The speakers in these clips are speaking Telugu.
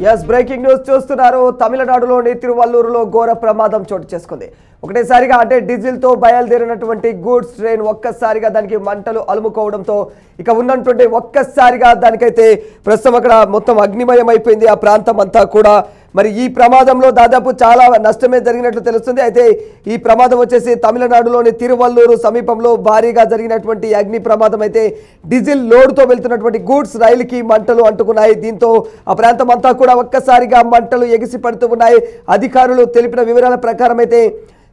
ఎస్ బ్రేకింగ్ న్యూస్ చూస్తున్నారు. తమిళనాడులోని తిరువల్లూరులో ఘోర ప్రమాదం చోటు చేసుకుంది. ఒకటేసారిగా అంటే డీజిల్ తో బయలుదేరినటువంటి గూడ్స్ ట్రైన్ ఒక్కసారిగా దానికి మంటలు అలుముకోవడంతో ఇక ఉన్నటువంటి ఒక్కసారిగా దానికైతే ప్రస్తుతం అక్కడ మొత్తం అగ్నిమయం అయిపోయింది ఆ ప్రాంతం అంతా కూడా. మరి ఈ ప్రమాదంలో దాదాపు చాలా నష్టమే జరిగినట్లు తెలుస్తుంది. అయితే ఈ ప్రమాదం వచ్చేసి తమిళనాడులోని తిరువల్లూరు సమీపంలో భారీగా జరిగినటువంటి అగ్ని ప్రమాదం. అయితే డీజిల్ లోడ్తో వెళ్తున్నటువంటి గూడ్స్ రైలుకి మంటలు అంటుకున్నాయి. దీంతో ఆ ప్రాంతం అంతా కూడా ఒక్కసారిగా మంటలు ఎగిసి పడుతూ ఉన్నాయి. అధికారులు తెలిపిన వివరాల ప్రకారం అయితే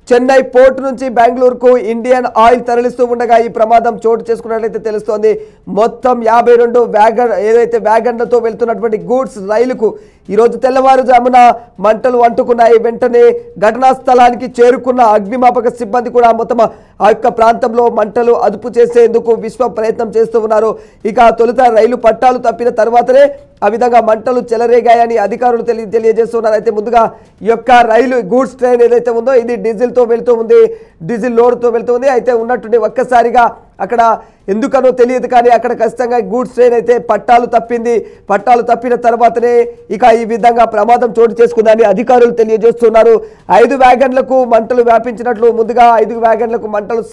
చెన్నై పోర్ట్ నుంచి బెంగళూరుకు ఇండియన్ ఆయిల్ తరలిస్తూ ఉండగా ఈ ప్రమాదం చోటు చేసుకున్నట్లయితే తెలుస్తోంది. మొత్తం 52 వ్యాగన్లతో వెళ్తున్నటువంటి గూడ్స్ రైలుకు ఈరోజు తెల్లవారుజామున మంటలు అంటుకున్నాయి. వెంటనే ఘటనా స్థలానికి చేరుకున్న అగ్నిమాపక సిబ్బంది కూడా మొత్తం ఆ యొక్క ప్రాంతంలో మంటలు అదుపు చేసేందుకు విశ్వ ప్రయత్నం చేస్తూ ఉన్నారు. ఇక తొలుత రైలు పట్టాలు తప్పిన తర్వాతనే ఆ విధంగా మంటలు చెలరేగాయని అధికారులు తెలియజేస్తున్నారు. అయితే ముందుగా ఈ యొక్క రైలు గూడ్స్ ట్రైన్ ఏదైతే ఉందో ఇది డీజిల్తో వెళ్తూ ఉంది, డీజిల్ లోడ్తో వెళ్తూ ఉంది. అయితే ఉన్నట్టుండి ఒక్కసారిగా అక్కడ ఎందుకనో తెలియదు కానీ అక్కడ ఖచ్చితంగా గూడ్స్ ట్రైన్ అయితే పట్టాలు తప్పింది. పట్టాలు తప్పిన తర్వాతనే ఇక ఈ విధంగా ప్రమాదం చోటు చేసుకుందని అధికారులు తెలియజేస్తున్నారు. 5 వ్యాగన్లకు మంటలు వ్యాపించినట్లు ముందుగా 5 వ్యాగన్లకు మంటలు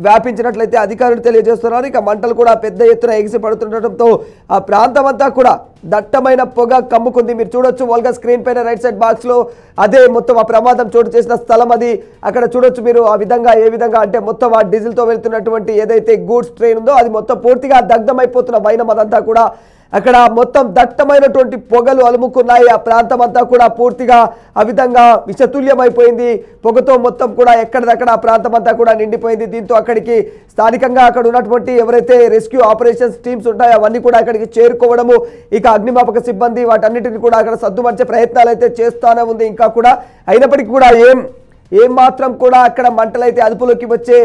వ్యాపించినట్లయితే అధికారులు తెలియజేస్తున్నారు. ఇక మంటలు కూడా పెద్ద ఎత్తున ఎగిసి పడుతుండటంతో ఆ ప్రాంతం అంతా కూడా దట్టమైన పొగ కమ్ముకుంది. మీరు చూడొచ్చు వాళ్ళగా స్క్రీన్ పైన రైట్ సైడ్ బాక్స్ లో అదే మొత్తం ఆ ప్రమాదం చోటు చేసిన స్థలం అది. అక్కడ చూడొచ్చు మీరు ఆ విధంగా ఏ విధంగా అంటే మొత్తం ఆ డీజిల్ తో వెళ్తున్నటువంటి ఏదైతే గూడ్స్ ట్రైన్ ఉందో అది మొత్తం పూర్తిగా దగ్ధమైపోతున్న వైనం అదంతా కూడా అక్కడ మొత్తం దట్టమైనటువంటి పొగలు అలుముకున్నాయి. ఆ ప్రాంతం అంతా కూడా పూర్తిగా ఆ విధంగా విషతుల్యమైపోయింది. పొగతో మొత్తం కూడా ఎక్కడిదక్కడ ఆ ప్రాంతం అంతా కూడా నిండిపోయింది. దీంతో అక్కడికి స్థానికంగా అక్కడ ఉన్నటువంటి ఎవరైతే రెస్క్యూ ఆపరేషన్స్ టీమ్స్ ఉంటాయో అవన్నీ కూడా అక్కడికి చేరుకోవడము, ఇక అగ్నిమాపక సిబ్బంది వాటన్నిటిని కూడా అక్కడ సద్దుమర్చే ప్రయత్నాలు అయితే చేస్తూనే ఉంది. ఇంకా కూడా అయినప్పటికీ కూడా ఏం మాత్రం కూడా అక్కడ మంటలైతే అదుపులోకి వచ్చే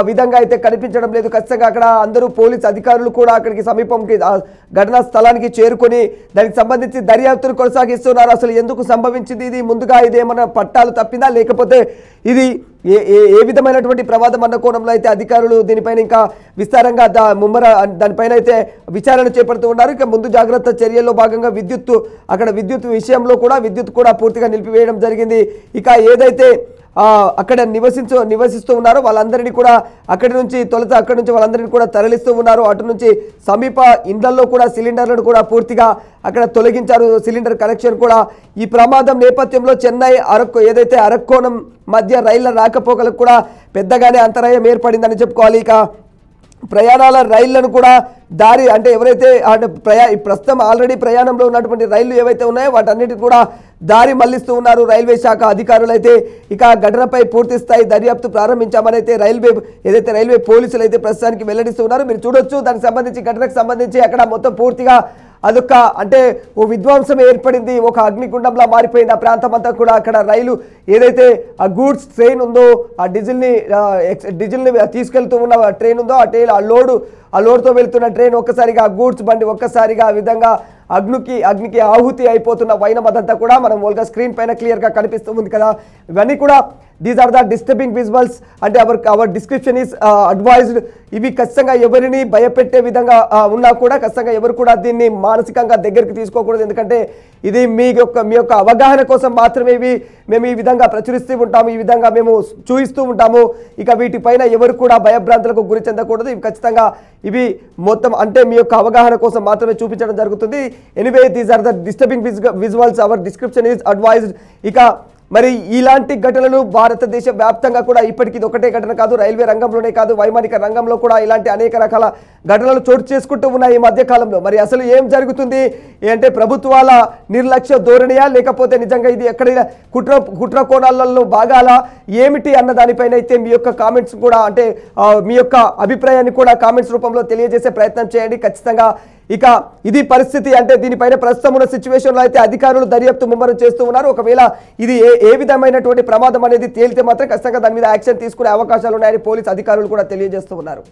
విధంగా అయితే కనిపించడం లేదు. ఖచ్చితంగా అక్కడ అందరూ పోలీస్ అధికారులు కూడా అక్కడికి సమీపంకి ఘటనా స్థలానికి చేరుకొని దానికి సంబంధించి దర్యాప్తును కొనసాగిస్తున్నారు. అసలు ఎందుకు సంభవించింది ఇది, ముందుగా ఇది ఏమన్నా పట్టాలు తప్పిందా లేకపోతే ఇది ఏ విధమైనటువంటి ప్రమాదం అన్న కోణంలో అయితే అధికారులు దీనిపైన ఇంకా విస్తారంగా దానిపైన అయితే విచారణ చేపడుతూ ఉన్నారు. ఇక ముందు జాగ్రత్త చర్యల్లో భాగంగా విద్యుత్ విషయంలో కూడా విద్యుత్ కూడా పూర్తిగా నిలిపివేయడం జరిగింది. ఇక ఏదైతే అక్కడ నివసిస్తూ ఉన్నారో వాళ్ళందరినీ కూడా అక్కడి నుంచి వాళ్ళందరినీ కూడా తరలిస్తూ ఉన్నారు. అటు నుంచి సమీప ఇండ్లలో కూడా సిలిండర్లను కూడా పూర్తిగా అక్కడ తొలగించారు. సిలిండర్ కనెక్షన్ కూడా ఈ ప్రమాదం నేపథ్యంలో చెన్నై ఏదైతే అరక్కోణం మధ్య రైళ్ల రాకపోకలకు కూడా పెద్దగానే అంతరాయం ఏర్పడిందని చెప్పుకోవాలి. ఇక ప్రయాణాల రైళ్లను కూడా దారి అంటే ఎవరైతే ప్రస్తుతం ఆల్రెడీ ప్రయాణంలో ఉన్నటువంటి రైళ్లు ఏవైతే ఉన్నాయో వాటన్నిటిని కూడా దారి మళ్లిస్తూ ఉన్నారు రైల్వే శాఖ అధికారులు. అయితే ఇక ఘటనపై పూర్తి స్థాయి దర్యాప్తు ప్రారంభించామని అయితే రైల్వే పోలీసులు అయితే ప్రస్తుతానికి వెల్లడిస్తూ ఉన్నారు. మీరు చూడొచ్చు దానికి సంబంధించి ఘటనకు సంబంధించి అక్కడ మొత్తం పూర్తిగా అదొక అంటే ఓ విధ్వంసం ఏర్పడింది, ఒక అగ్నిగుండంలా మారిపోయింది ఆ ప్రాంతం అంతా కూడా. అక్కడ రైలు ఏదైతే ఆ గూడ్స్ ట్రైన్ ఉందో ఆ డీజిల్ని తీసుకెళ్తూ ఉన్న ట్రైన్ ఉందో ఆ లోడ్తో వెళ్తున్న ట్రైన్ ఒక్కసారిగా గూడ్స్ బండి ఒక్కసారిగా ఆ విధంగా అగ్నికి ఆహుతి అయిపోతున్న వైనం అదంతా కూడా మనం వాళ్ళగా స్క్రీన్ పైన క్లియర్గా కనిపిస్తుంది కదా. ఇవన్నీ కూడా these are the disturbing visuals అంటే అవర్ డిస్క్రిప్షన్ ఈస్ అడ్వైజ్డ్. ఇవి ఖచ్చితంగా ఎవరిని భయపెట్టే విధంగా ఉన్నా కూడా ఖచ్చితంగా ఎవరు కూడా దీన్ని మానసికంగా దగ్గరికి తీసుకోకూడదు. ఎందుకంటే ఇది మీ యొక్క అవగాహన కోసం మాత్రమే మేము ఈ విధంగా ప్రచురిస్తూ ఉంటాము, ఈ విధంగా మేము చూపిస్తూ ఉంటాము. ఇక వీటిపైన ఎవరు కూడా భయభ్రాంతులకు గురి చెందకూడదు. ఇవి ఖచ్చితంగా ఇవి మొత్తం అంటే మీ యొక్క అవగాహన కోసం మాత్రమే చూపించడం జరుగుతుంది. Anyway these are the disturbing visuals, viewer discretion is advised. ఇక మరి ఇలాంటి ఘటనలు భారతదేశ వ్యాప్తంగా కూడా ఇప్పటికీ ఇది ఒకటే ఘటన కాదు, రైల్వే రంగంలోనే కాదు వైమానిక రంగంలో కూడా ఇలాంటి అనేక రకాల ఘటనలు చోటు చేసుకుంటూ ఉన్నాయి ఈ మధ్య కాలంలో. మరి అసలు ఏం జరుగుతుంది అంటే ప్రభుత్వాల నిర్లక్ష్య ధోరణియా లేకపోతే నిజంగా ఇది ఎక్కడైనా కుట్ర కోణాలలో భాగాలా ఏమిటి అన్న దానిపైన అయితే మీ యొక్క కామెంట్స్ కూడా అంటే మీ యొక్క అభిప్రాయాన్ని కూడా కామెంట్స్ రూపంలో తెలియజేసే ప్రయత్నం చేయండి ఖచ్చితంగా. ఇక ఇది పరిస్థితి అంటే దీనిపైన ప్రస్తుతం ఉన్న సిచ్యువేషన్లో అయితే అధికారులు దర్యాప్తు ముమ్మరం చేస్తూ ఉన్నారు. ఒకవేళ ఇది ఏ విధమైనటువంటి ప్రమాదం అనేది తేలితే మాత్రం ఖచ్చితంగా దాని మీద యాక్షన్ తీసుకునే అవకాశాలు ఉన్నాయని పోలీసు అధికారులు కూడా తెలియజేస్తూ ఉన్నారు.